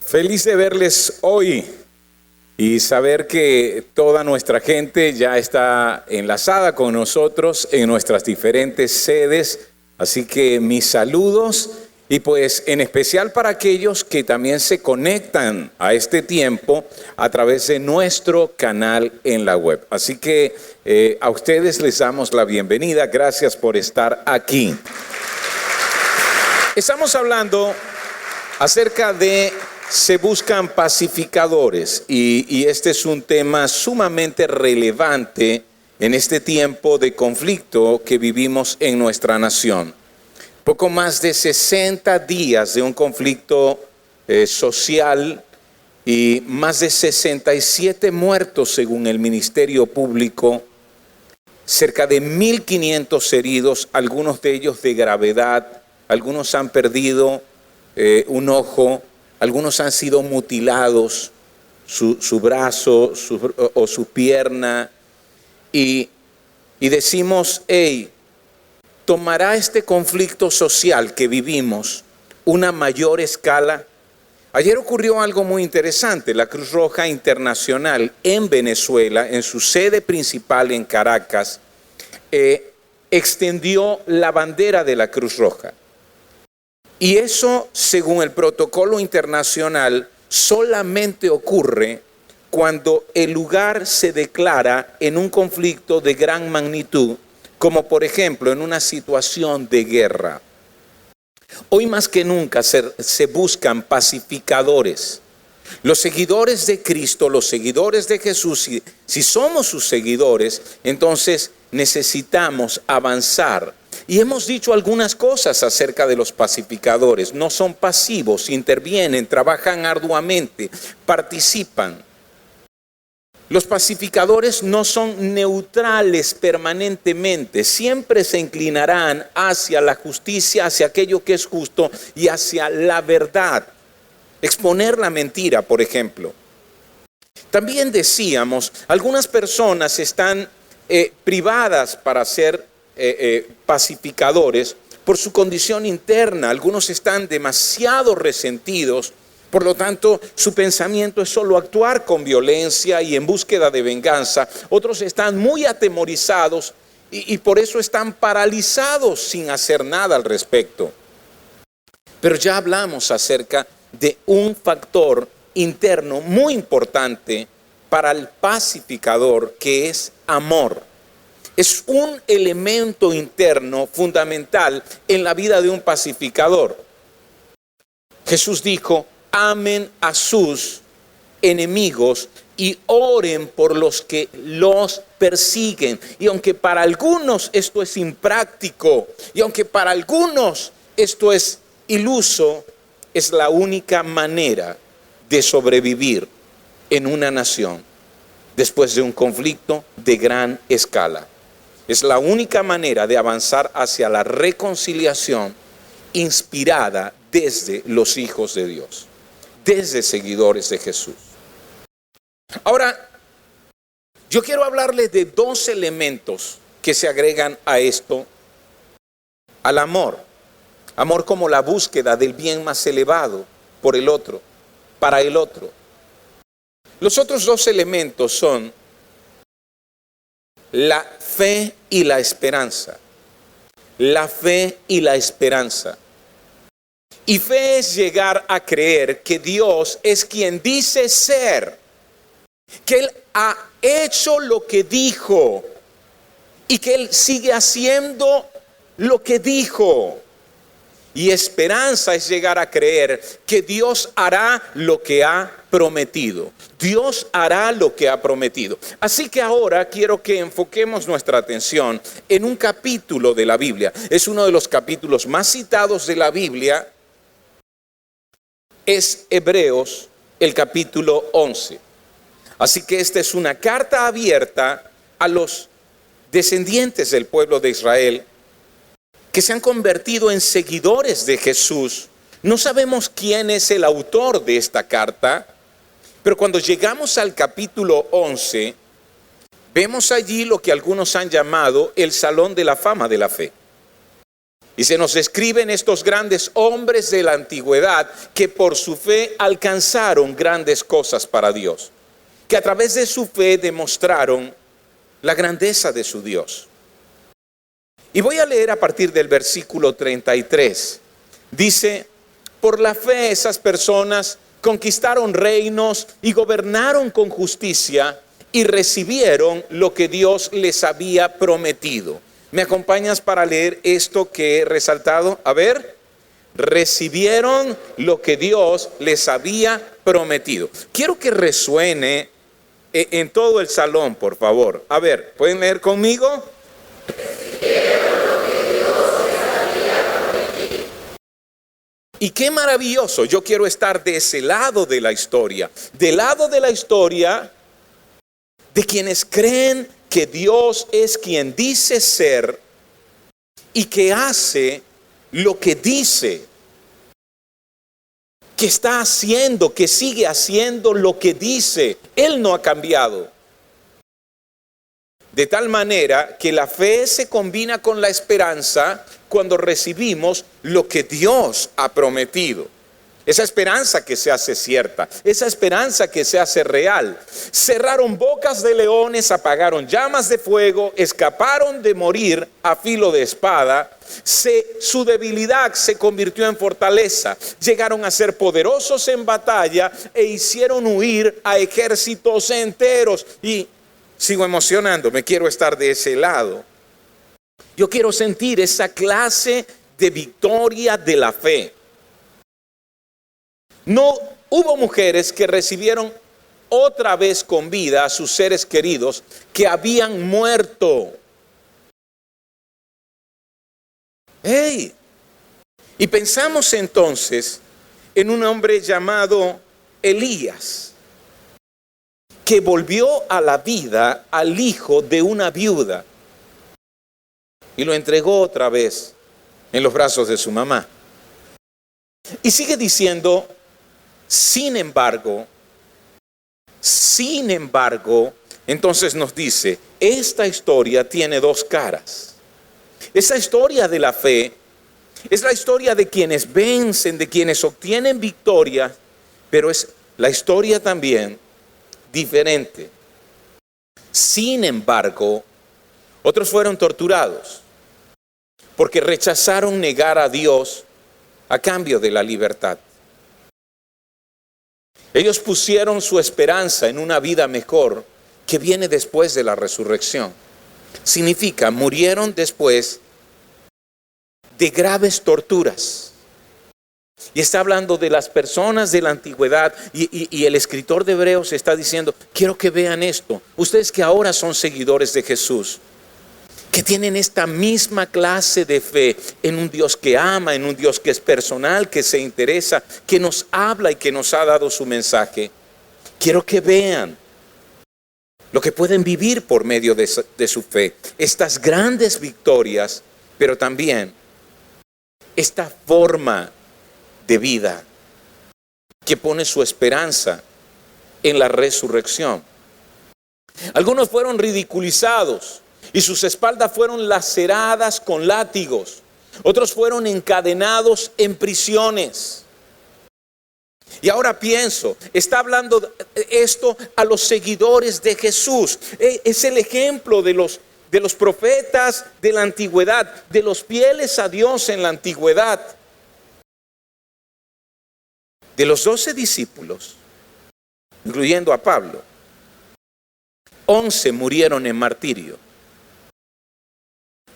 Feliz de verles hoy y saber que toda nuestra gente ya está enlazada con nosotros en nuestras diferentes sedes. Así que mis saludos y pues en especial para aquellos que también se conectan a este tiempo a través de nuestro canal en la web. Así que a ustedes les damos la bienvenida. Gracias por estar aquí. Estamos hablando acerca de se buscan pacificadores y este es un tema sumamente relevante en este tiempo de conflicto que vivimos en nuestra nación. Poco más de 60 días de un conflicto social y más de 67 muertos según el Ministerio Público, cerca de 1.500 heridos, algunos de ellos de gravedad, algunos han perdido un ojo, algunos han sido mutilados, su brazo o su pierna, y decimos, ¿tomará este conflicto social que vivimos una mayor escala? Ayer ocurrió algo muy interesante. La Cruz Roja Internacional en Venezuela, en su sede principal en Caracas, extendió la bandera de la Cruz Roja. Y eso, según el protocolo internacional, solamente ocurre cuando el lugar se declara en un conflicto de gran magnitud, como por ejemplo en una situación de guerra. Hoy más que nunca se buscan pacificadores. Los seguidores de Cristo, los seguidores de Jesús, si somos sus seguidores, entonces necesitamos avanzar. Y hemos dicho algunas cosas acerca de los pacificadores. No son pasivos, intervienen, trabajan arduamente, participan. Los pacificadores no son neutrales permanentemente, siempre se inclinarán hacia la justicia, hacia aquello que es justo y hacia la verdad. Exponer la mentira, por ejemplo. También decíamos, algunas personas están privadas para ser pacificadores por su condición interna. Algunos están demasiado resentidos, por lo tanto su pensamiento es solo actuar con violencia y en búsqueda de venganza. Otros están muy atemorizados y por eso están paralizados sin hacer nada al respecto. Pero ya hablamos acerca de un factor interno muy importante para el pacificador, que es amor. Es un elemento interno fundamental en la vida de un pacificador. Jesús dijo, amen a sus enemigos y oren por los que los persiguen. Y aunque para algunos esto es impráctico, y aunque para algunos esto es iluso, es la única manera de sobrevivir en una nación después de un conflicto de gran escala. Es la única manera de avanzar hacia la reconciliación inspirada desde los hijos de Dios, desde seguidores de Jesús. Ahora, yo quiero hablarles de dos elementos que se agregan a esto, al amor. Amor como la búsqueda del bien más elevado por el otro, para el otro. Los otros dos elementos son la fe y la esperanza. La fe y la esperanza. Y fe es llegar a creer que Dios es quien dice ser, que Él ha hecho lo que dijo y que Él sigue haciendo lo que dijo. Y esperanza es llegar a creer que Dios hará lo que ha prometido. Dios hará lo que ha prometido. Así que ahora quiero que enfoquemos nuestra atención en un capítulo de la Biblia. Es uno de los capítulos más citados de la Biblia. Es Hebreos, el capítulo 11. Así que esta es una carta abierta a los descendientes del pueblo de Israel que se han convertido en seguidores de Jesús. No sabemos quién es el autor de esta carta, pero cuando llegamos al capítulo 11, vemos allí lo que algunos han llamado el Salón de la Fama de la Fe. Y se nos escriben estos grandes hombres de la antigüedad que por su fe alcanzaron grandes cosas para Dios, que a través de su fe demostraron la grandeza de su Dios. Y voy a leer a partir del versículo 33. Dice: por la fe esas personas conquistaron reinos y gobernaron con justicia y recibieron lo que Dios les había prometido. ¿Me acompañas para leer esto que he resaltado? A ver, recibieron lo que Dios les había prometido. Quiero que resuene en todo el salón, por favor. A ver, ¿pueden leer conmigo? Y qué maravilloso, yo quiero estar de ese lado de la historia, del lado de la historia de quienes creen que Dios es quien dice ser y que hace lo que dice, que está haciendo, que sigue haciendo lo que dice. Él no ha cambiado. De tal manera que la fe se combina con la esperanza cuando recibimos lo que Dios ha prometido. Esa esperanza que se hace cierta, esa esperanza que se hace real. Cerraron bocas de leones, apagaron llamas de fuego, escaparon de morir a filo de espada. Su debilidad se convirtió en fortaleza. Llegaron a ser poderosos en batalla e hicieron huir a ejércitos enteros. Y sigo emocionándome, quiero estar de ese lado. Yo quiero sentir esa clase de victoria de la fe. No hubo mujeres que recibieron otra vez con vida a sus seres queridos que habían muerto. ¡Hey! Y pensamos entonces en un hombre llamado Elías, que volvió a la vida al hijo de una viuda y lo entregó otra vez en los brazos de su mamá. Y sigue diciendo: sin embargo, entonces nos dice, esta historia tiene dos caras. Esa historia de la fe es la historia de quienes vencen, de quienes obtienen victoria, pero es la historia también diferente. Sin embargo, otros fueron torturados porque rechazaron negar a Dios a cambio de la libertad. Ellos pusieron su esperanza en una vida mejor que viene después de la resurrección. Significa, murieron después de graves torturas. Y está hablando de las personas de la antigüedad y el escritor de Hebreos está diciendo, quiero que vean esto. Ustedes que ahora son seguidores de Jesús, que tienen esta misma clase de fe en un Dios que ama, en un Dios que es personal, que se interesa, que nos habla y que nos ha dado su mensaje. Quiero que vean lo que pueden vivir por medio de su fe. Estas grandes victorias, pero también esta forma de vida que pone su esperanza en la resurrección. Algunos fueron ridiculizados y sus espaldas fueron laceradas con látigos. Otros fueron encadenados en prisiones. Y ahora pienso, está hablando esto a los seguidores de Jesús. Es el ejemplo de los profetas de la antigüedad, de los fieles a Dios en la antigüedad. De los 12 discípulos, incluyendo a Pablo, 11 murieron en martirio.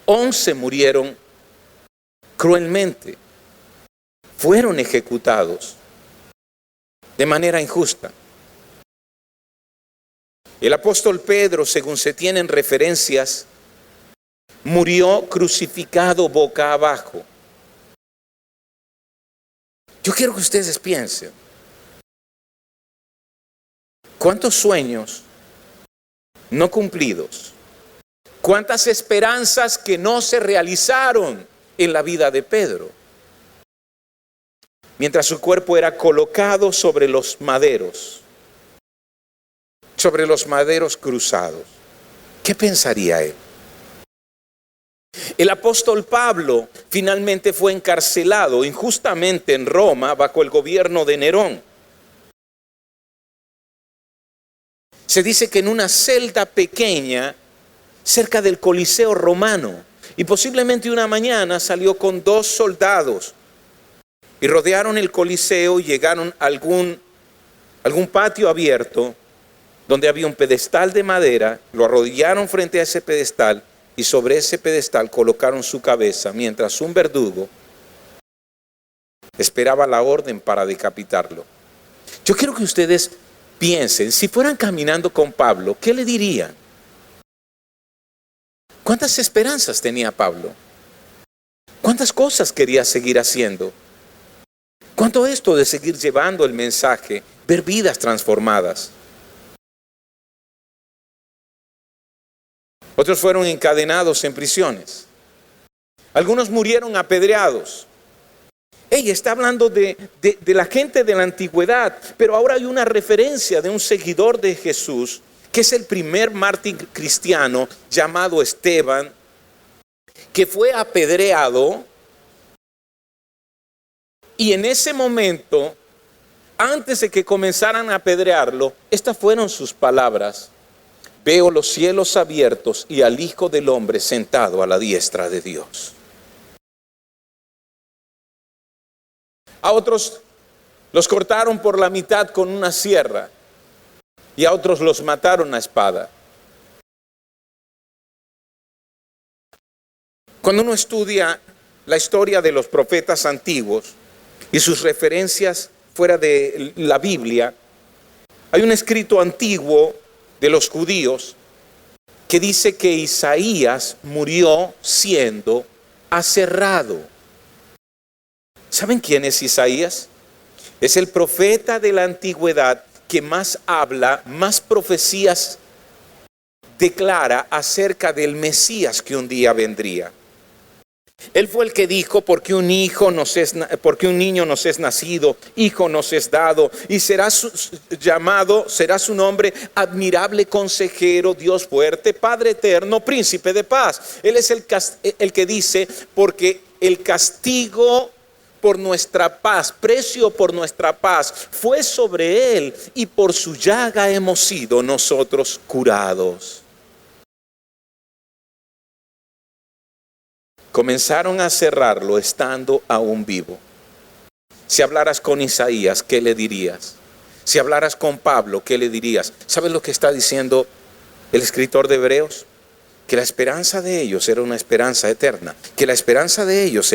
11 murieron cruelmente. Fueron ejecutados de manera injusta. El apóstol Pedro, según se tienen referencias, murió crucificado boca abajo. Yo quiero que ustedes piensen, ¿cuántos sueños no cumplidos? ¿Cuántas esperanzas que no se realizaron en la vida de Pedro? Mientras su cuerpo era colocado sobre los maderos cruzados. ¿Qué pensaría él? El apóstol Pablo finalmente fue encarcelado injustamente en Roma bajo el gobierno de Nerón. Se dice que en una celda pequeña cerca del Coliseo romano, y posiblemente una mañana salió con 2 soldados y rodearon el Coliseo y llegaron a algún patio abierto donde había un pedestal de madera, lo arrodillaron frente a ese pedestal y sobre ese pedestal colocaron su cabeza mientras un verdugo esperaba la orden para decapitarlo. Yo quiero que ustedes piensen, si fueran caminando con Pablo, ¿qué le dirían? ¿Cuántas esperanzas tenía Pablo? ¿Cuántas cosas quería seguir haciendo? ¿Cuánto esto de seguir llevando el mensaje, ver vidas transformadas? Otros fueron encadenados en prisiones. Algunos murieron apedreados. Ella está hablando de la gente de la antigüedad, pero ahora hay una referencia de un seguidor de Jesús, que es el primer mártir cristiano llamado Esteban, que fue apedreado. Y en ese momento, antes de que comenzaran a apedrearlo, estas fueron sus palabras: veo los cielos abiertos y al Hijo del Hombre sentado a la diestra de Dios. A otros los cortaron por la mitad con una sierra y a otros los mataron a espada. Cuando uno estudia la historia de los profetas antiguos y sus referencias fuera de la Biblia, hay un escrito antiguo de los judíos que dice que Isaías murió siendo aserrado. ¿Saben quién es Isaías? Es el profeta de la antigüedad que más habla, más profecías declara acerca del Mesías que un día vendría. Él fue el que dijo: porque un niño nos es nacido, hijo nos es dado, y será su nombre admirable consejero, Dios fuerte, Padre eterno, príncipe de paz. Él es el que dice: porque el castigo por nuestra paz, precio por nuestra paz, fue sobre él, y por su llaga hemos sido nosotros curados. Comenzaron a cerrarlo estando aún vivo. Si hablaras con Isaías, ¿qué le dirías? Si hablaras con Pablo, ¿qué le dirías? ¿Sabes lo que está diciendo el escritor de Hebreos? Que la esperanza de ellos era una esperanza eterna, que la esperanza de ellos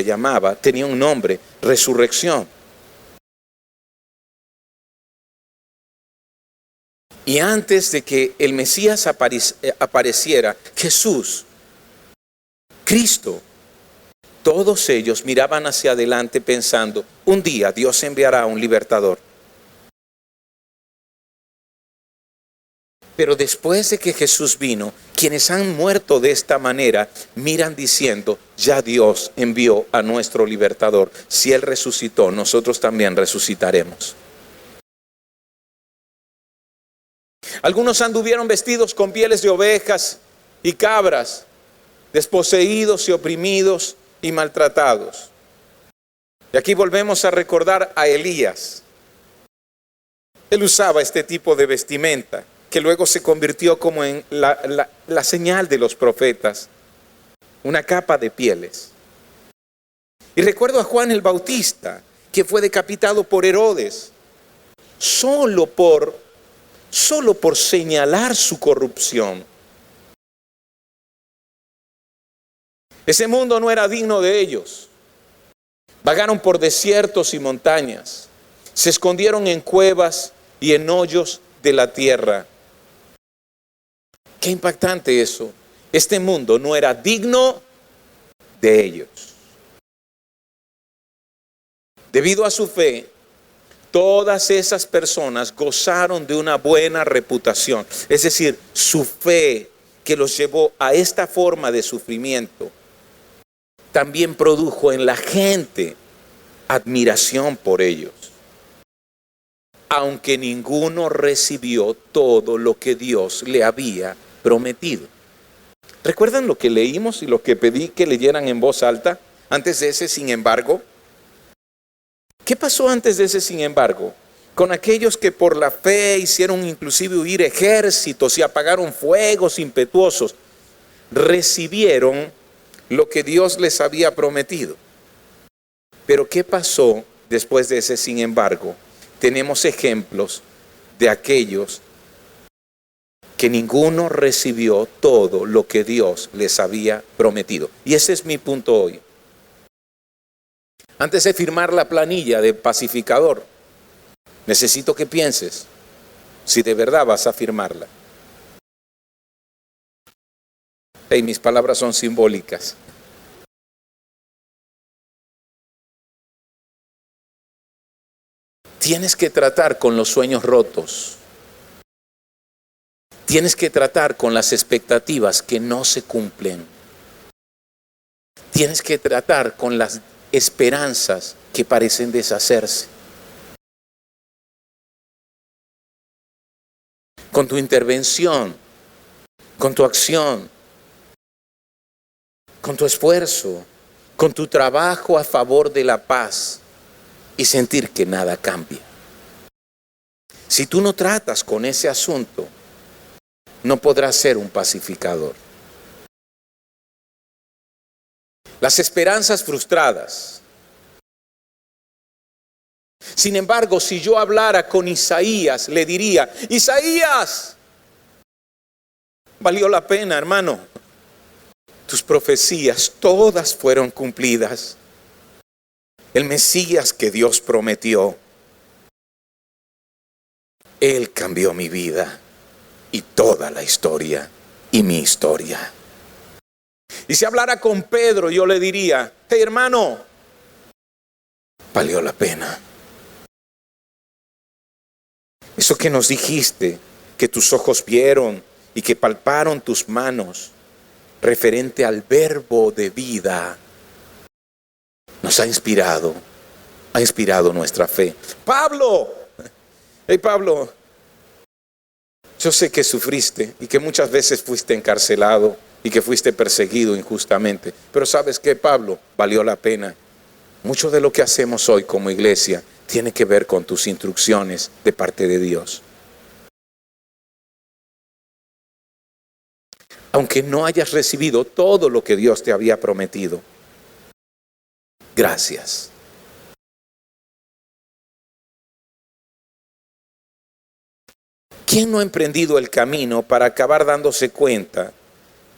tenía un nombre: resurrección. Y antes de que el Mesías apareciera, Jesús, Cristo, todos ellos miraban hacia adelante pensando: un día Dios enviará un libertador. Pero después de que Jesús vino, quienes han muerto de esta manera miran diciendo: ya Dios envió a nuestro libertador. Si Él resucitó, nosotros también resucitaremos. Algunos anduvieron vestidos con pieles de ovejas y cabras, desposeídos y oprimidos y maltratados. Y aquí volvemos a recordar a Elías. Él usaba este tipo de vestimenta, que luego se convirtió como en la señal de los profetas, una capa de pieles. Y recuerdo a Juan el Bautista, que fue decapitado por Herodes, solo por señalar su corrupción. Ese mundo no era digno de ellos. Vagaron por desiertos y montañas, se escondieron en cuevas y en hoyos de la tierra. Qué impactante eso. Este mundo no era digno de ellos. Debido a su fe, todas esas personas gozaron de una buena reputación. Es decir, su fe que los llevó a esta forma de sufrimiento también produjo en la gente admiración por ellos. Aunque ninguno recibió todo lo que Dios le había prometido. ¿Recuerdan lo que leímos y lo que pedí que leyeran en voz alta antes de ese sin embargo? ¿Qué pasó antes de ese sin embargo? Con aquellos que por la fe hicieron inclusive huir ejércitos y apagaron fuegos impetuosos, recibieron lo que Dios les había prometido. Pero ¿qué pasó después de ese sin embargo? Tenemos ejemplos de aquellos que ninguno recibió todo lo que Dios les había prometido. Y ese es mi punto hoy. Antes de firmar la planilla de pacificador, necesito que pienses si de verdad vas a firmarla. Hey, mis palabras son simbólicas. Tienes que tratar con los sueños rotos. Tienes que tratar con las expectativas que no se cumplen. Tienes que tratar con las esperanzas que parecen deshacerse. Con tu intervención, con tu acción, con tu esfuerzo, con tu trabajo a favor de la paz y sentir que nada cambia. Si tú no tratas con ese asunto, no podrás ser un pacificador. Las esperanzas frustradas. Sin embargo, si yo hablara con Isaías, le diría: Isaías, valió la pena, hermano. Tus profecías todas fueron cumplidas. El Mesías que Dios prometió, Él cambió mi vida y toda la historia y mi historia. Y si hablara con Pedro, yo le diría: hey, hermano, valió la pena. Eso que nos dijiste, que tus ojos vieron y que palparon tus manos, referente al verbo de vida, nos ha inspirado nuestra fe. Pablo, hey Pablo, yo sé que sufriste y que muchas veces fuiste encarcelado y que fuiste perseguido injustamente. Pero ¿sabes qué, Pablo? Valió la pena. Mucho de lo que hacemos hoy como iglesia tiene que ver con tus instrucciones de parte de Dios. Aunque no hayas recibido todo lo que Dios te había prometido, gracias. ¿Quién no ha emprendido el camino para acabar dándose cuenta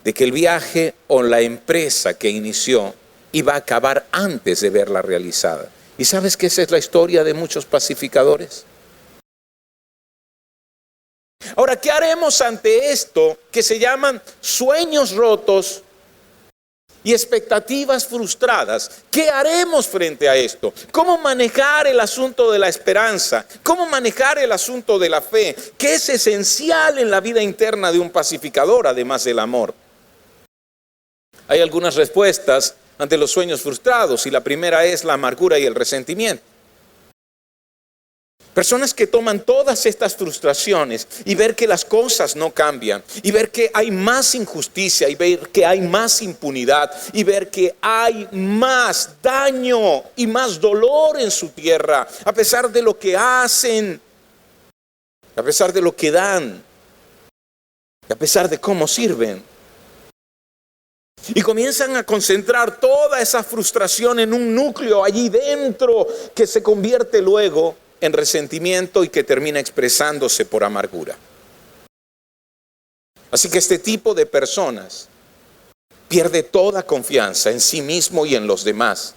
de que el viaje o la empresa que inició iba a acabar antes de verla realizada? ¿Y sabes que esa es la historia de muchos pacificadores? Ahora, ¿qué haremos ante esto que se llaman sueños rotos y expectativas frustradas? ¿Qué haremos frente a esto? ¿Cómo manejar el asunto de la esperanza? ¿Cómo manejar el asunto de la fe? ¿Qué es esencial en la vida interna de un pacificador, además del amor? Hay algunas respuestas ante los sueños frustrados, y la primera es la amargura y el resentimiento. Personas que toman todas estas frustraciones y ver que las cosas no cambian, y ver que hay más injusticia, y ver que hay más impunidad, y ver que hay más daño y más dolor en su tierra, a pesar de lo que hacen, a pesar de lo que dan, a pesar de cómo sirven. Y comienzan a concentrar toda esa frustración en un núcleo allí dentro que se convierte luego en resentimiento y que termina expresándose por amargura. Así que este tipo de personas pierde toda confianza en sí mismo y en los demás.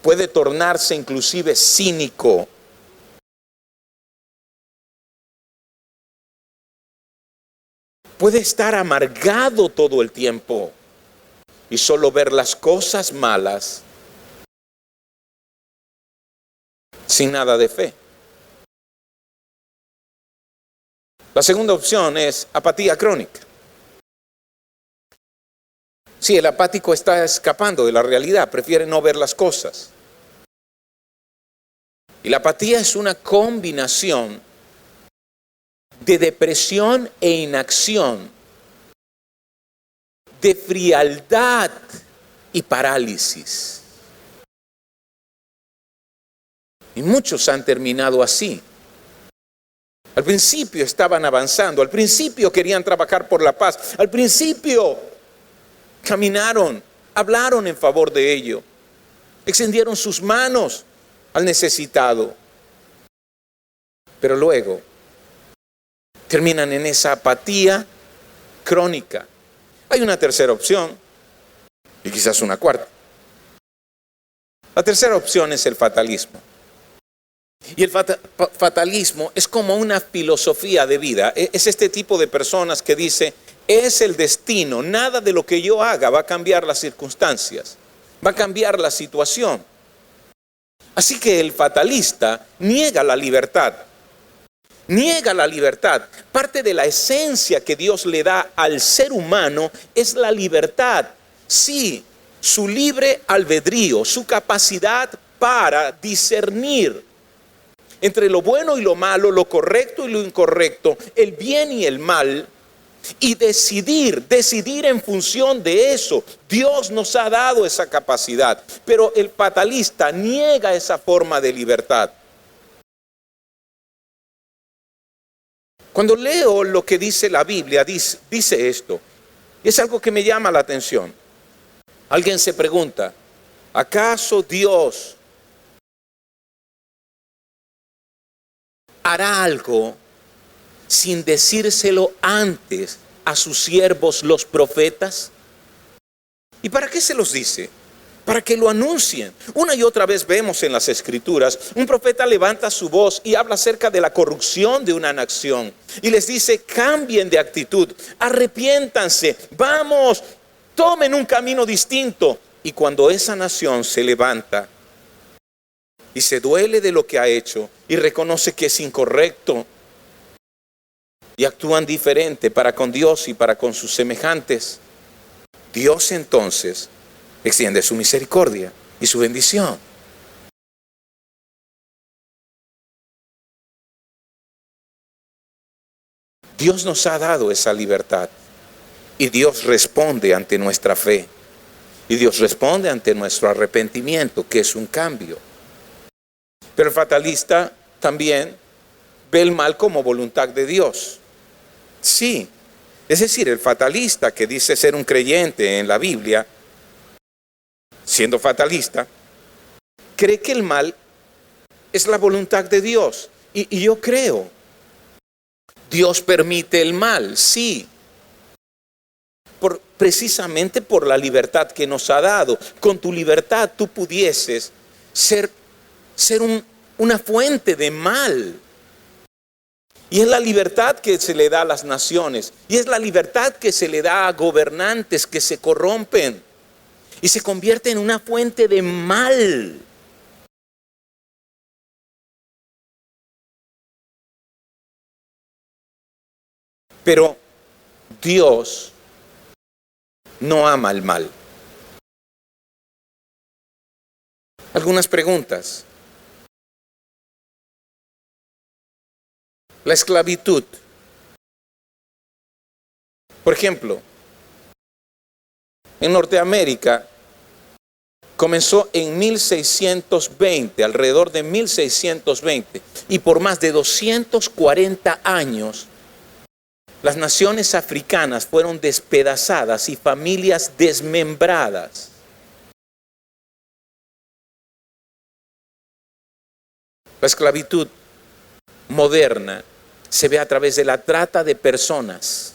Puede tornarse inclusive cínico. Puede estar amargado todo el tiempo y solo ver las cosas malas sin nada de fe. La segunda opción es apatía crónica. Sí, el apático está escapando de la realidad, prefiere no ver las cosas. Y la apatía es una combinación de depresión e inacción de frialdad y parálisis. Y muchos han terminado así. Al principio estaban avanzando, al principio querían trabajar por la paz, al principio caminaron, hablaron en favor de ello, extendieron sus manos al necesitado, pero luego terminan en esa apatía crónica. Hay una tercera opción y quizás una cuarta. La tercera opción es el fatalismo. Y el fatalismo es como una filosofía de vida. Es este tipo de personas que dice, es el destino, nada de lo que yo haga va a cambiar las circunstancias, va a cambiar la situación. Así que el fatalista niega la libertad. Niega la libertad. Parte de la esencia que Dios le da al ser humano es la libertad. Sí, su libre albedrío, su capacidad para discernir entre lo bueno y lo malo, lo correcto y lo incorrecto, el bien y el mal, y decidir en función de eso. Dios nos ha dado esa capacidad, pero el fatalista niega esa forma de libertad. Cuando leo lo que dice la Biblia, dice esto, es algo que me llama la atención. Alguien se pregunta, ¿acaso Dios hará algo sin decírselo antes a sus siervos los profetas? ¿Y para qué se los dice? Para que lo anuncien. Una y otra vez vemos en las Escrituras, un profeta levanta su voz y habla acerca de la corrupción de una nación. Y les dice, cambien de actitud, arrepiéntanse, vamos, tomen un camino distinto. Y cuando esa nación se levanta y se duele de lo que ha hecho y reconoce que es incorrecto y actúan diferente para con Dios y para con sus semejantes, Dios entonces extiende su misericordia y su bendición. Dios nos ha dado esa libertad y Dios responde ante nuestra fe y Dios responde ante nuestro arrepentimiento, que es un cambio. Pero el fatalista también ve el mal como voluntad de Dios. Sí, es decir, el fatalista que dice ser un creyente en la Biblia, siendo fatalista, cree que el mal es la voluntad de Dios. Y yo creo, Dios permite el mal, sí, precisamente por la libertad que nos ha dado. Con tu libertad tú pudieses ser una fuente de mal. Y es la libertad que se le da a las naciones. Y es la libertad que se le da a gobernantes que se corrompen y se convierten en una fuente de mal. Pero Dios no ama el mal. Algunas preguntas. La esclavitud. Por ejemplo, en Norteamérica comenzó en 1620, alrededor de 1620, y por más de 240 años, las naciones africanas fueron despedazadas y familias desmembradas. La esclavitud moderna se ve a través de la trata de personas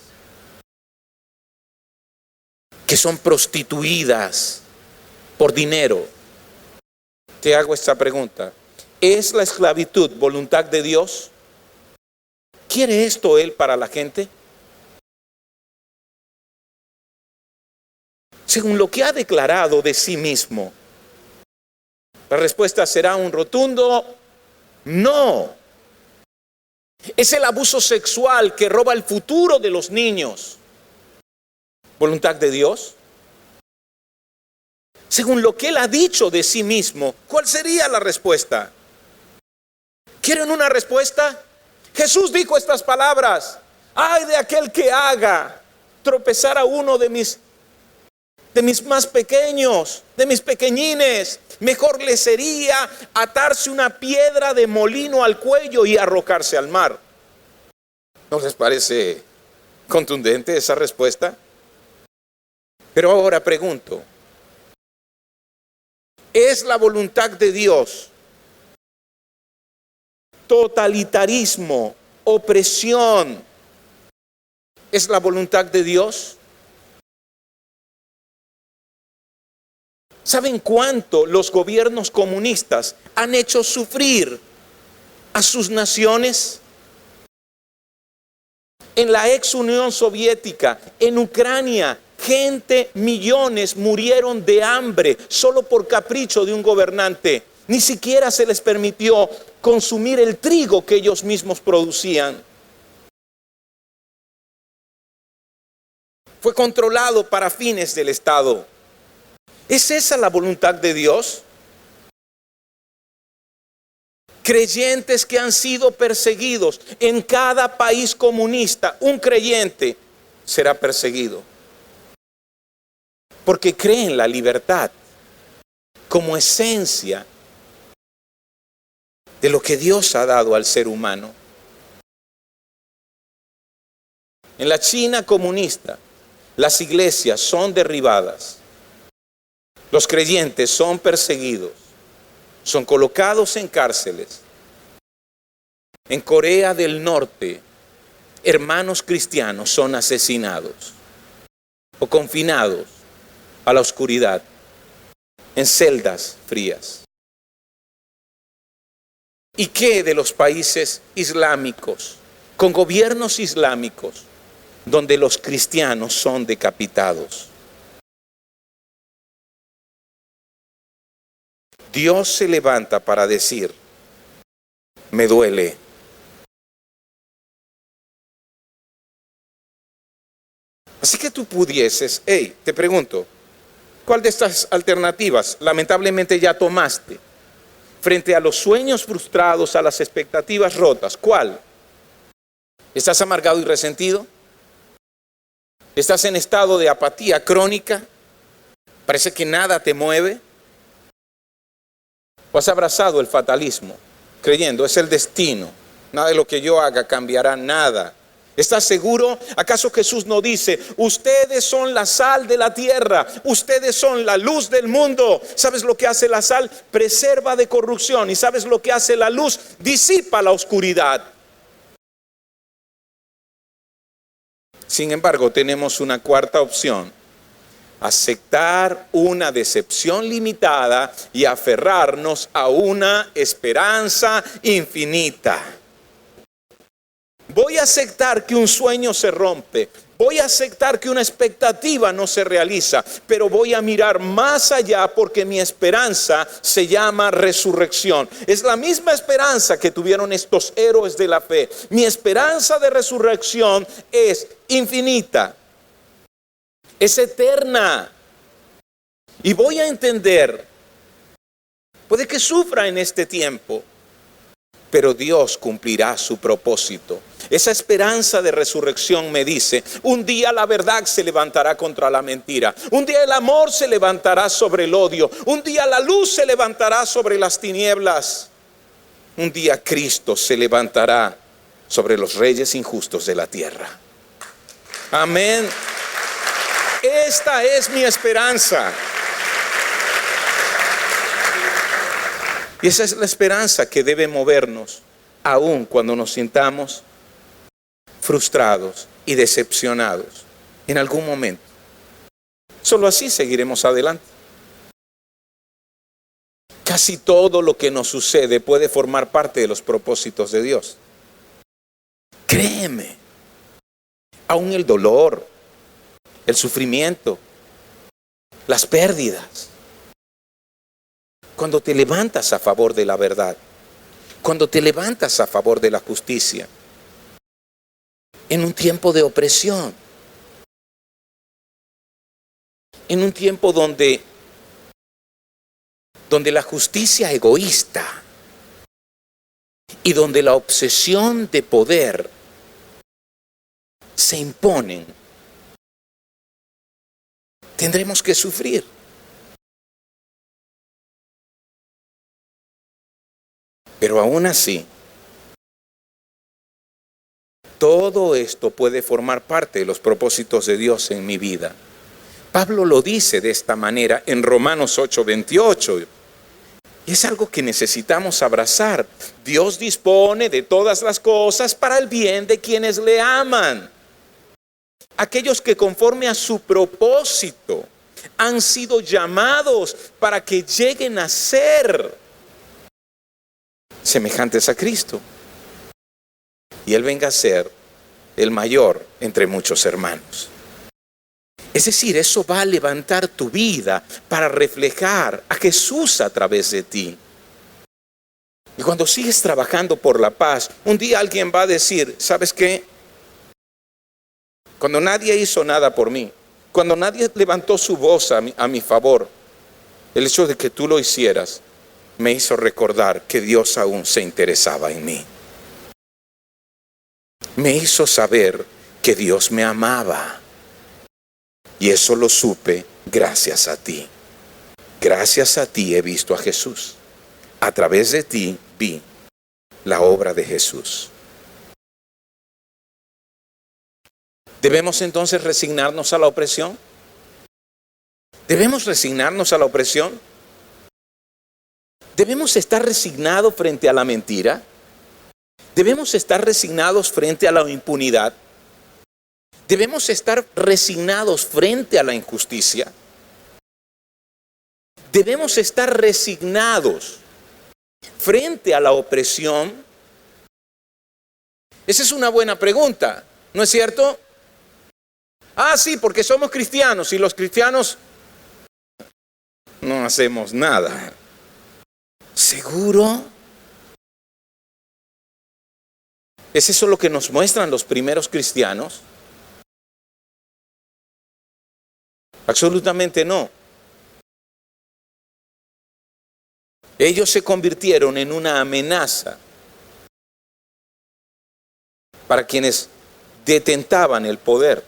que son prostituidas por dinero. Te hago esta pregunta. ¿Es la esclavitud voluntad de Dios? ¿Quiere esto Él para la gente? Según lo que ha declarado de sí mismo, la respuesta será un rotundo no. Es el abuso sexual que roba el futuro de los niños. ¿Voluntad de Dios? Según lo que Él ha dicho de sí mismo, ¿cuál sería la respuesta? ¿Quieren una respuesta? Jesús dijo estas palabras: ay de aquel que haga tropezar a uno de mis de mis más pequeños, de mis pequeñines. Mejor le sería atarse una piedra de molino al cuello y arrojarse al mar. ¿No les parece contundente esa respuesta? Pero ahora pregunto, ¿es la voluntad de Dios totalitarismo, opresión? ¿Es la voluntad de Dios? ¿Saben cuánto los gobiernos comunistas han hecho sufrir a sus naciones? En la ex Unión Soviética, en Ucrania, millones murieron de hambre solo por capricho de un gobernante. Ni siquiera se les permitió consumir el trigo que ellos mismos producían. Fue controlado para fines del Estado. ¿Es esa la voluntad de Dios? Creyentes que han sido perseguidos en cada país comunista, un creyente será perseguido porque cree en la libertad como esencia de lo que Dios ha dado al ser humano. En la China comunista, las iglesias son derribadas. Los creyentes son perseguidos, son colocados en cárceles. En Corea del Norte, hermanos cristianos son asesinados o confinados a la oscuridad en celdas frías. ¿Y qué de los países islámicos, con gobiernos islámicos, donde los cristianos son decapitados? Dios se levanta para decir, me duele. Así que tú pudieses, te pregunto, ¿cuál de estas alternativas lamentablemente ya tomaste? Frente a los sueños frustrados, a las expectativas rotas, ¿cuál? ¿Estás amargado y resentido? ¿Estás en estado de apatía crónica? ¿Parece que nada te mueve? ¿O has abrazado el fatalismo, creyendo es el destino? Nada de lo que yo haga cambiará nada. ¿Estás seguro? ¿Acaso Jesús no dice, ustedes son la sal de la tierra, ustedes son la luz del mundo? ¿Sabes lo que hace la sal? Preserva de corrupción. ¿Y sabes lo que hace la luz? Disipa la oscuridad. Sin embargo, tenemos una cuarta opción: aceptar una decepción limitada y aferrarnos a una esperanza infinita. Voy a aceptar que un sueño se rompe, voy a aceptar que una expectativa no se realiza, pero voy a mirar más allá porque mi esperanza se llama resurrección. Es la misma esperanza que tuvieron estos héroes de la fe. Mi esperanza de resurrección es infinita, es eterna. Y voy a entender, puede que sufra en este tiempo, pero Dios cumplirá su propósito. Esa esperanza de resurrección me dice, un día la verdad se levantará contra la mentira. Un día el amor se levantará sobre el odio. Un día la luz se levantará sobre las tinieblas. Un día Cristo se levantará sobre los reyes injustos de la tierra. Amén. Esta es mi esperanza. Y esa es la esperanza que debe movernos, aun cuando nos sintamos frustrados y decepcionados en algún momento. Solo así seguiremos adelante. Casi todo lo que nos sucede puede formar parte de los propósitos de Dios. Créeme, aun el dolor, el sufrimiento, las pérdidas. Cuando te levantas a favor de la verdad, cuando te levantas a favor de la justicia, en un tiempo de opresión, en un tiempo donde la justicia egoísta y donde la obsesión de poder se imponen, tendremos que sufrir. Pero aún así, todo esto puede formar parte de los propósitos de Dios en mi vida. Pablo lo dice de esta manera en Romanos 8:28. Y es algo que necesitamos abrazar. Dios dispone de todas las cosas para el bien de quienes le aman. Aquellos que conforme a su propósito han sido llamados para que lleguen a ser semejantes a Cristo. Y Él venga a ser el mayor entre muchos hermanos. Es decir, eso va a levantar tu vida para reflejar a Jesús a través de ti. Y cuando sigues trabajando por la paz, un día alguien va a decir, ¿sabes qué? Cuando nadie hizo nada por mí, cuando nadie levantó su voz a mi favor, el hecho de que tú lo hicieras me hizo recordar que Dios aún se interesaba en mí. Me hizo saber que Dios me amaba. Y eso lo supe gracias a ti. Gracias a ti he visto a Jesús. A través de ti vi la obra de Jesús. ¿Debemos entonces resignarnos a la opresión? ¿Debemos resignarnos a la opresión? ¿Debemos estar resignados frente a la mentira? ¿Debemos estar resignados frente a la impunidad? ¿Debemos estar resignados frente a la injusticia? ¿Debemos estar resignados frente a la opresión? Esa es una buena pregunta, ¿no es cierto? Sí, porque somos cristianos y los cristianos no hacemos nada. ¿Seguro? ¿Es eso lo que nos muestran los primeros cristianos? Absolutamente no. Ellos se convirtieron en una amenaza para quienes detentaban el poder.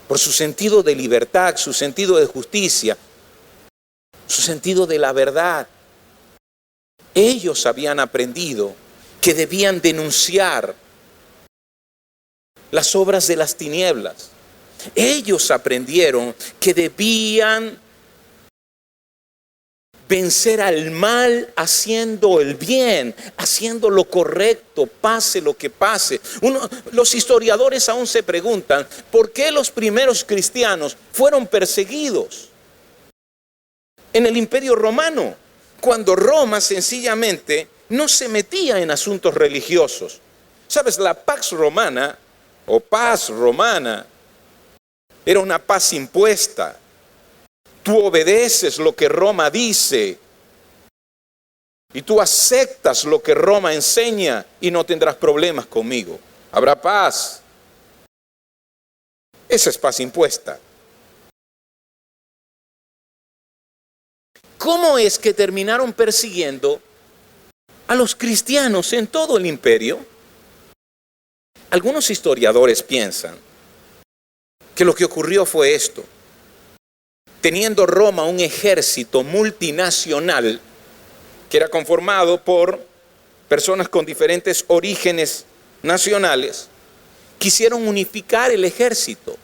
Por su sentido de libertad, su sentido de justicia, su sentido de la verdad. Ellos habían aprendido que debían denunciar las obras de las tinieblas. Ellos aprendieron que debían vencer al mal haciendo el bien, haciendo lo correcto, pase lo que pase. Los historiadores aún se preguntan, ¿por qué los primeros cristianos fueron perseguidos en el Imperio Romano? Cuando Roma sencillamente no se metía en asuntos religiosos. ¿Sabes? La Pax Romana o paz romana era una paz impuesta. Tú obedeces lo que Roma dice y tú aceptas lo que Roma enseña y no tendrás problemas conmigo. Habrá paz. Esa es paz impuesta. ¿Cómo es que terminaron persiguiendo a los cristianos en todo el imperio? Algunos historiadores piensan que lo que ocurrió fue esto. Teniendo Roma un ejército multinacional que era conformado por personas con diferentes orígenes nacionales, quisieron unificar el ejército.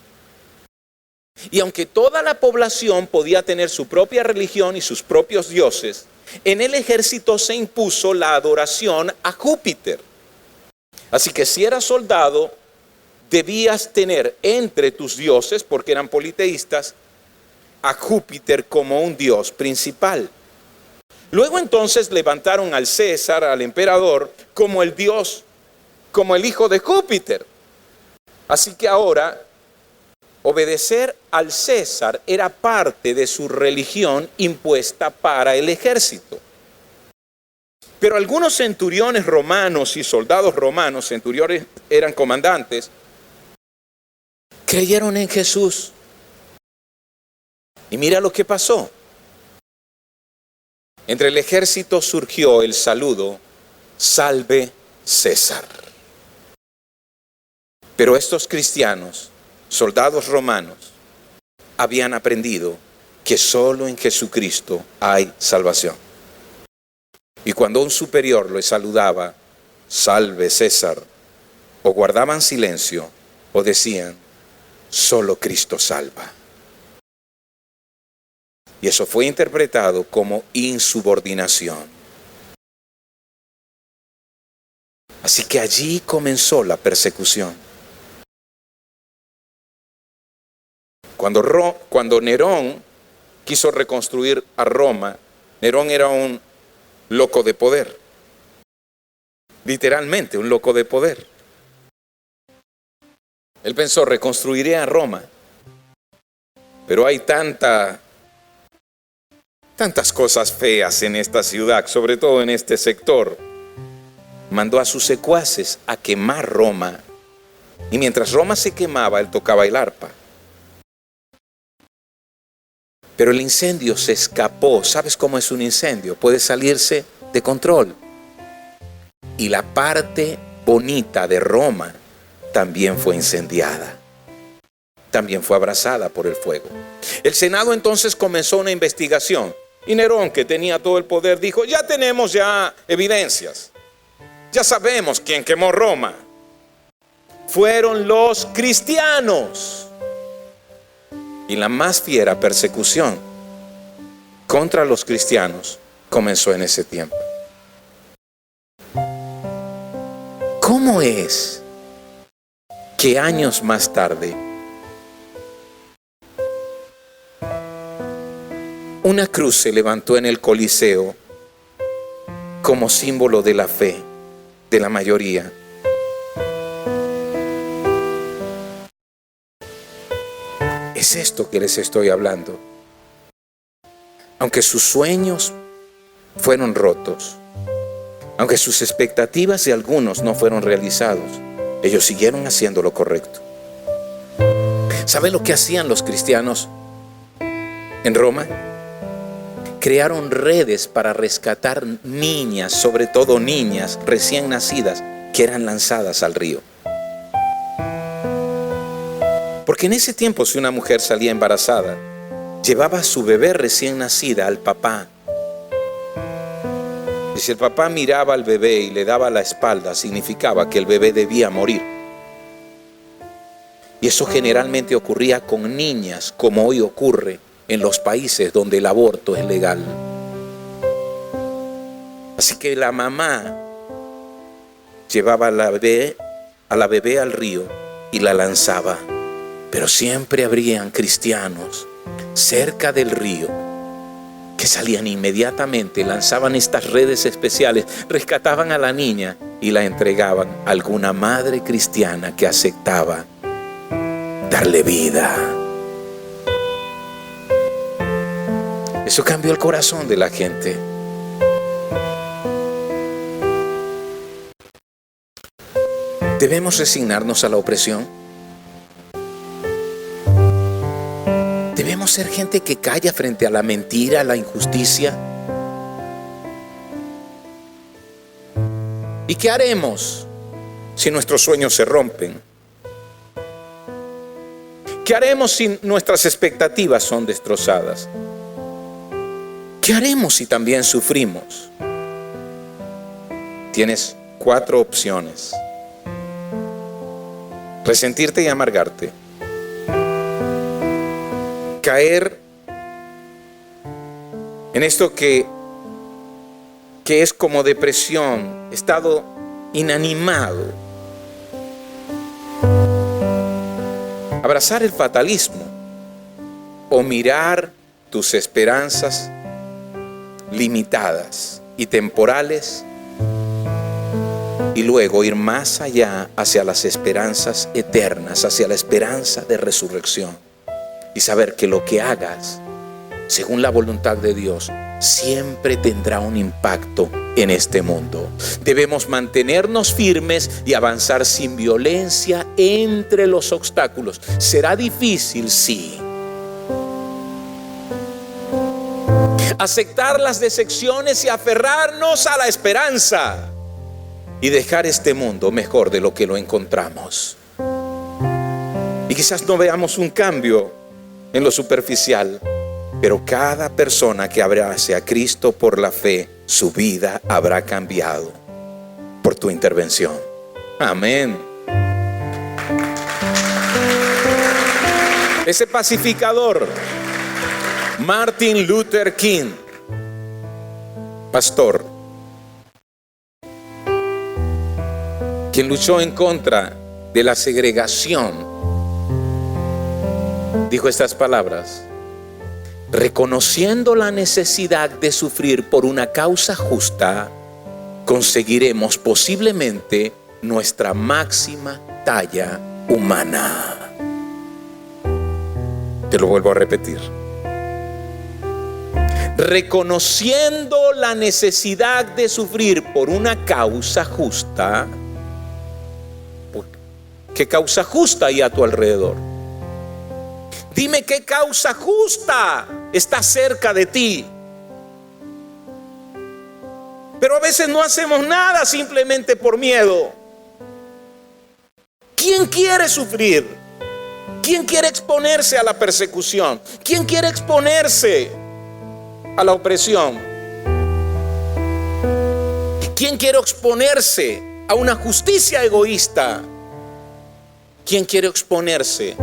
Y aunque toda la población podía tener su propia religión y sus propios dioses, en el ejército se impuso la adoración a Júpiter. Así que si eras soldado, debías tener entre tus dioses, porque eran politeístas, a Júpiter como un dios principal. Luego entonces levantaron al César, al emperador, como el dios, como el hijo de Júpiter. Así que ahora, obedecer al César era parte de su religión impuesta para el ejército. Pero algunos centuriones romanos y soldados romanos, centuriones eran comandantes, creyeron en Jesús. Y mira lo que pasó. Entre el ejército surgió el saludo, salve César. Pero estos cristianos, soldados romanos, habían aprendido que solo en Jesucristo hay salvación. Y cuando un superior les saludaba, salve César, o guardaban silencio, o decían, solo Cristo salva. Y eso fue interpretado como insubordinación. Así que allí comenzó la persecución. Cuando Nerón quiso reconstruir a Roma, Nerón era un loco de poder. Literalmente un loco de poder. Él pensó, reconstruiré a Roma. Pero hay tantas cosas feas en esta ciudad, sobre todo en este sector. Mandó a sus secuaces a quemar Roma. Y mientras Roma se quemaba, él tocaba el arpa. Pero el incendio se escapó. ¿Sabes cómo es un incendio? Puede salirse de control. Y la parte bonita de Roma también fue incendiada. También fue abrasada por el fuego. El Senado entonces comenzó una investigación. Y Nerón, que tenía todo el poder, dijo, ya tenemos evidencias. Ya sabemos quién quemó Roma. Fueron los cristianos. Y la más fiera persecución contra los cristianos comenzó en ese tiempo. ¿Cómo es que años más tarde una cruz se levantó en el Coliseo como símbolo de la fe de la mayoría? Es esto que les estoy hablando. Aunque sus sueños fueron rotos, aunque sus expectativas de algunos no fueron realizados, ellos siguieron haciendo lo correcto. ¿Saben lo que hacían los cristianos en Roma? Crearon redes para rescatar niñas, sobre todo niñas recién nacidas, que eran lanzadas al río. Porque en ese tiempo, si una mujer salía embarazada, llevaba a su bebé recién nacida al papá. Y si el papá miraba al bebé y le daba la espalda, significaba que el bebé debía morir. Y eso generalmente ocurría con niñas, como hoy ocurre en los países donde el aborto es legal. Así que la mamá llevaba a la bebé al río y la lanzaba. Pero siempre habrían cristianos cerca del río que salían inmediatamente, lanzaban estas redes especiales, rescataban a la niña y la entregaban a alguna madre cristiana que aceptaba darle vida. Eso cambió el corazón de la gente. ¿Debemos resignarnos a la opresión? ¿Debemos ser gente que calla frente a la mentira, a la injusticia? ¿Y qué haremos si nuestros sueños se rompen? ¿Qué haremos si nuestras expectativas son destrozadas? ¿Qué haremos si también sufrimos? Tienes 4 opciones: resentirte y amargarte, caer en esto que es como depresión, estado inanimado, abrazar el fatalismo, o mirar tus esperanzas limitadas y temporales y luego ir más allá hacia las esperanzas eternas, hacia la esperanza de resurrección, y saber que lo que hagas según la voluntad de Dios siempre tendrá un impacto en este mundo. Debemos mantenernos firmes y avanzar sin violencia entre los obstáculos. ¿Será difícil? Sí. Aceptar las decepciones y aferrarnos a la esperanza y dejar este mundo mejor de lo que lo encontramos. Y quizás no veamos un cambio en lo superficial, pero cada persona que abrace a Cristo por la fe, su vida habrá cambiado por tu intervención. Amén. Ese pacificador, Martin Luther King, pastor, quien luchó en contra de la segregación, dijo estas palabras: reconociendo la necesidad de sufrir por una causa justa, conseguiremos posiblemente nuestra máxima talla humana. Te lo vuelvo a repetir. Reconociendo la necesidad de sufrir por una causa justa. ¿Qué causa justa hay a tu alrededor? Dime qué causa justa está cerca de ti. Pero a veces no hacemos nada simplemente por miedo. ¿Quién quiere sufrir? ¿Quién quiere exponerse a la persecución? ¿Quién quiere exponerse a la opresión? ¿Quién quiere exponerse a una justicia egoísta? ¿Quién quiere exponerse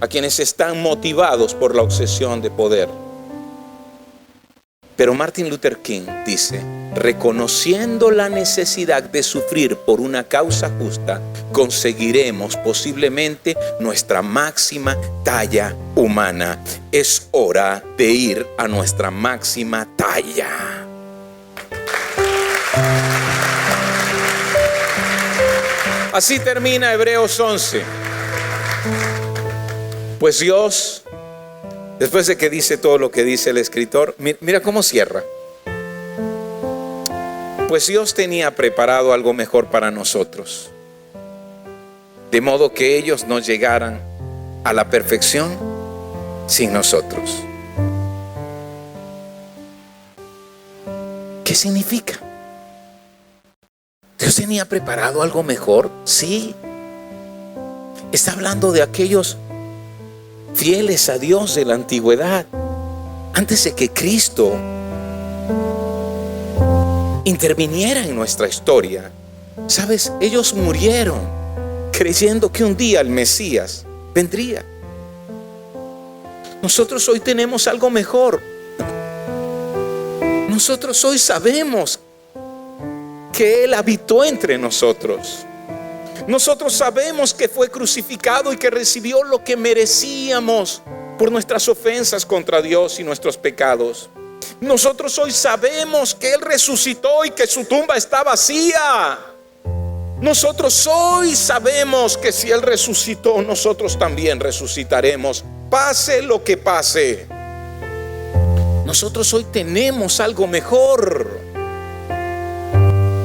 a quienes están motivados por la obsesión de poder? Pero Martin Luther King dice: reconociendo la necesidad de sufrir por una causa justa, conseguiremos posiblemente nuestra máxima talla humana. Es hora de ir a nuestra máxima talla. Así termina Hebreos 11. Pues Dios, después de que dice todo lo que dice el escritor, mira cómo cierra. Pues Dios tenía preparado algo mejor para nosotros, de modo que ellos no llegaran a la perfección sin nosotros. ¿Qué significa? ¿Dios tenía preparado algo mejor? Sí. Está hablando de aquellos fieles a Dios de la antigüedad, antes de que Cristo interviniera en nuestra historia. ¿Sabes? Ellos murieron creyendo que un día el Mesías vendría. Nosotros hoy tenemos algo mejor. Nosotros hoy sabemos que Él habitó entre nosotros. Nosotros sabemos que fue crucificado y que recibió lo que merecíamos por nuestras ofensas contra Dios y nuestros pecados. Nosotros hoy sabemos que Él resucitó y que su tumba está vacía. Nosotros hoy sabemos que si Él resucitó, nosotros también resucitaremos, pase lo que pase. Nosotros hoy tenemos algo mejor.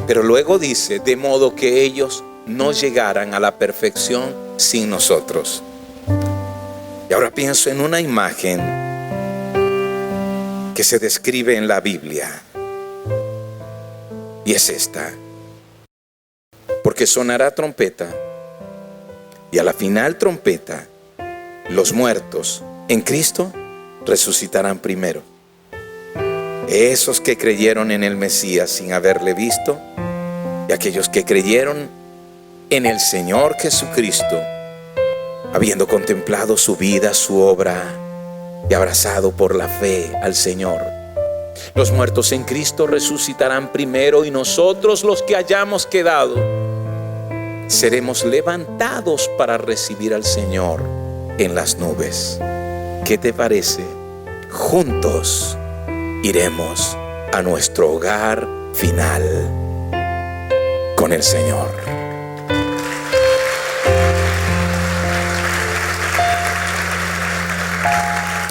Pero luego dice: de modo que ellos no llegaran a la perfección sin nosotros. Y ahora pienso en una imagen que se describe en la Biblia, y es esta: porque sonará trompeta, y a la final trompeta, los muertos en Cristo resucitarán primero. Esos que creyeron en el Mesías sin haberle visto, y aquellos que creyeron en el Señor Jesucristo, habiendo contemplado su vida, su obra, y abrazado por la fe al Señor. Los muertos en Cristo resucitarán primero, y nosotros, los que hayamos quedado, seremos levantados para recibir al Señor en las nubes. ¿Qué te parece? Juntos iremos a nuestro hogar final con el Señor.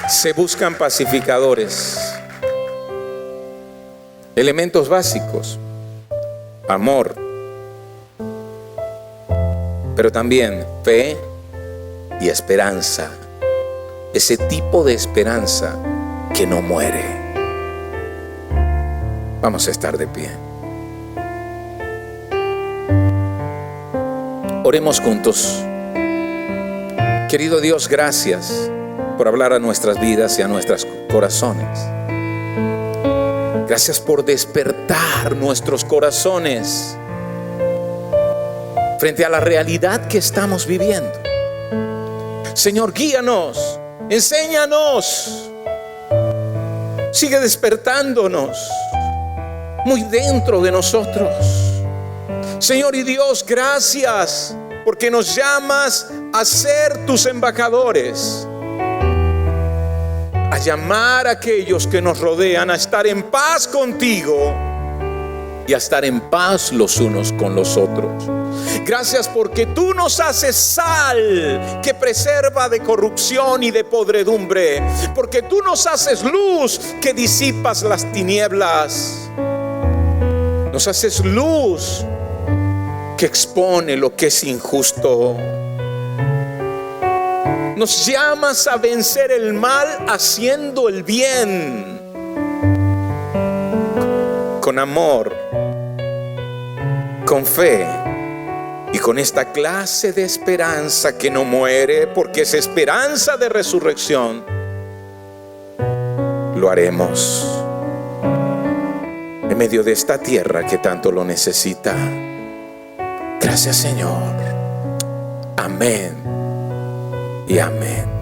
Se buscan pacificadores, elementos básicos: amor, pero también fe y esperanza. Ese tipo de esperanza que no muere. Vamos a estar de pie. Oremos juntos. Querido Dios, gracias por hablar a nuestras vidas y a nuestros corazones. Gracias por despertar nuestros corazones frente a la realidad que estamos viviendo. Señor, guíanos, enséñanos, sigue despertándonos muy dentro de nosotros. Señor y Dios, gracias porque nos llamas a ser tus embajadores, a llamar a aquellos que nos rodean a estar en paz contigo y a estar en paz los unos con los otros. Gracias porque tú nos haces sal que preserva de corrupción y de podredumbre, porque tú nos haces luz que disipas las tinieblas, nos haces luz que expone lo que es injusto. Nos llamas a vencer el mal haciendo el bien, con amor, con fe y con esta clase de esperanza que no muere, porque es esperanza de resurrección. Lo haremos en medio de esta tierra que tanto lo necesita. Gracias, Señor. Amén y amén.